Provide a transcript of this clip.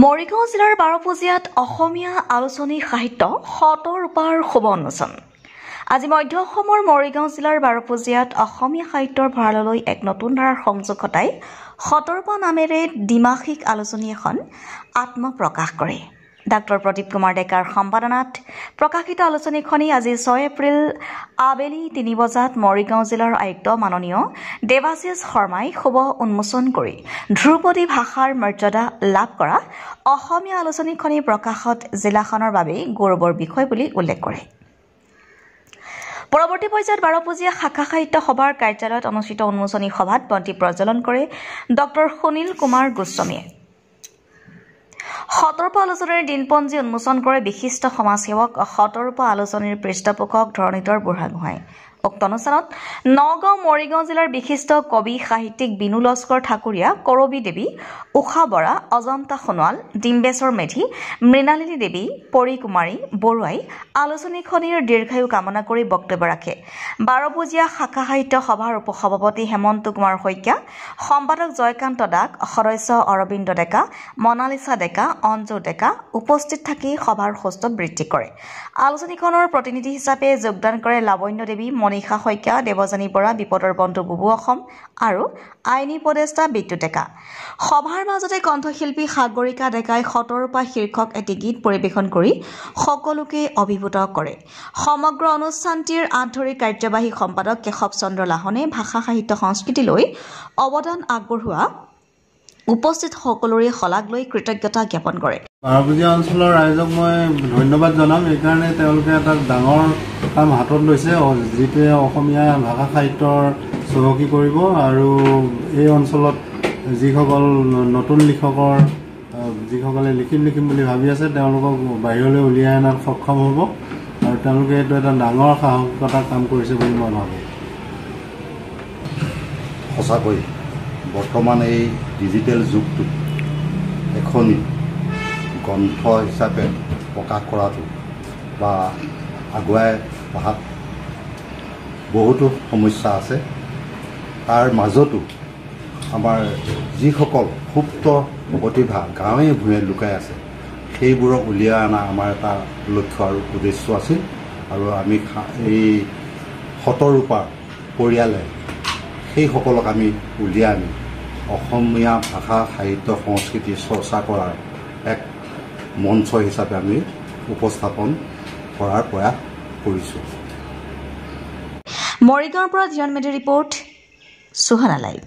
মৰিগাঁও জিলাৰ বাৰপূজীয়াত অসমীয়া আলোচনী সাহিত্য শতৰূপাৰ শুভ উন্মোচন। আজি মধ্য অসমৰ মৰিগাঁও জিলাৰ বাৰপূজীয়াত অসমীয়া সাহিত্যৰ ভঁৰাললৈ এক নতুন ধাৰাৰ সংযোগ ঘটাই শতৰূপা নামেৰে দ্বিমাসিক আলোচনী এখন আত্মপ্ৰকাশ কৰে। ডাক্তৰ প্ৰদীপ কুমাৰ ডেকাৰ সম্পাদনাত প্ৰকাশিত আলোচনীখনি আজি 6 এপ্ৰিল আবেলি 3 বজাত মৰিগাঁও জিলাৰ আয়ুক্ত মাননীয় দেৱাশিষ শৰ্মাই শুভ উন্মোচন কৰি ধ্ৰুপদী ভাষাৰ মৰ্যাদা লাভ কৰা অসমীয়া আলোচনীখনি প্ৰকাশত জিলাখনৰ বাবে গৌৰৱৰ বিষয় বুলি উল্লেখ কৰে। পৰৱৰ্তী পৰ্যায়ত বাৰপূজীয়া শাখা সাহিত্য সভাৰ কাৰ্যালয়ত অনুষ্ঠিত উন্মোচনী সভাত বন্তি প্ৰজ্বলন কৰে ডক্টৰ সুনীল কুমাৰ গোস্বামীয়ে। শতৰূপা আলোচনীৰ দিনপঞ্জী উন্মোচন কৰে বিশিষ্ট সমাজসেৱক শতৰূপা আলোচনীৰ পৃষ্ঠপোষক ধৰণীধৰ বুঢ়াগোহাঁই। উক্ত অনুষ্ঠানত নগাঁও মৰিগাঁও জিলাৰ বিশিষ্ট কবি সাহিত্যিক বিনু লস্কৰ ঠাকুৰীয়া, কৰবী দেৱী, উষা বৰা, অজন্তা সোণোৱাল, ডিম্বেশ্বৰ মেধি, মৃণালিনী দেৱী, পৰিকুমাৰী বৰুৱাই আলোচনীখনিৰ দীৰ্ঘায়ু কামনা কৰি বক্তব্য ৰাখে। বাৰপূজীয়া শাখা সাহিত্য সভাৰ উপসভাপতি হেমন্ত কুমাৰ শইকীয়া, সম্পাদক জয়কান্ত দাস, সদস্য অৰবিন্দ ডেকা, মনালিছা ডেকা, অঞ্জু ডেকা উপস্থিত থাকি সভাৰ সৌষ্ঠৱ বৃদ্ধি কৰে। আলোচনীখনৰ প্ৰতিনিধি হিচাপে যোগদান কৰে লাৱণ্য দেৱী, মনীষা শইকীয়া, দেৱজানী বৰা, বিপদৰ বন্ধু বুবু অসম আৰু আইনী উপদেষ্টা বিদ্যুৎ ডেকা। সভাৰ মাজতে কণ্ঠশিল্পী সাগৰিকা ডেকাই শতৰূপা শীৰ্ষক এটি গীত পৰিৱেশন কৰি সকলোকে অভিভূত কৰে। সমগ্ৰ অনুষ্ঠানটিৰ আঁতৰি কাৰ্যবাহী সম্পাদক কেশৱ চন্দ্ৰ লাহনে ভাষা সাহিত্য সংস্কৃতিলৈ অৱদান আগবঢ়োৱা উপস্থিত সকলোৰে শলাগ লৈ কৃতজ্ঞতা জ্ঞাপন কৰে। বাৰপূজীয়া অঞ্চলৰ ৰাইজক মই ধন্যবাদ জনাম। এইকাৰণে তেওঁলোকে এটা ডাঙৰ কাম হাতত লৈছে, যিটোৱে অসমীয়া ভাষা সাহিত্যৰ চহকী কৰিব আৰু এই অঞ্চলত যিসকল নতুন লিখকৰ যিসকলে লিখিম বুলি ভাবি আছে তেওঁলোকক বাহিৰলৈ উলিয়াই অনাত সক্ষম হ'ব আৰু তেওঁলোকে এইটো এটা ডাঙৰ সাহসিকতাৰ কাম কৰিছে বুলি মই ভাবোঁ। সঁচাকৈ বৰ্তমান এই ডিজিটেল যুগটোত এখনি গ্ৰন্থ হিচাপে প্ৰকাশ কৰাটো বা আগুৱাই অহাত বহুতো সমস্যা আছে। তাৰ মাজতো আমাৰ যিসকল সুপ্ত প্ৰতিভা গাঁৱে ভূঞে লুকাই আছে সেইবোৰক উলিয়াই অনা আমাৰ এটা লক্ষ্য আৰু উদ্দেশ্য আছিল আৰু আমি এই শতৰূপাৰ পৰিয়ালে সেইসকলক আমি উলিয়াই আনি অসমীয়া ভাষা সাহিত্য সংস্কৃতি চৰ্চা কৰাৰ এক মঞ্চ হিচাপে আমি উপস্থাপন কৰাৰ প্ৰয়াস কৰিছোঁ। মৰিগাঁৱৰ পৰা ধিয়ন মেধিৰ ৰিপৰ্ট, সুহানা লাইভ।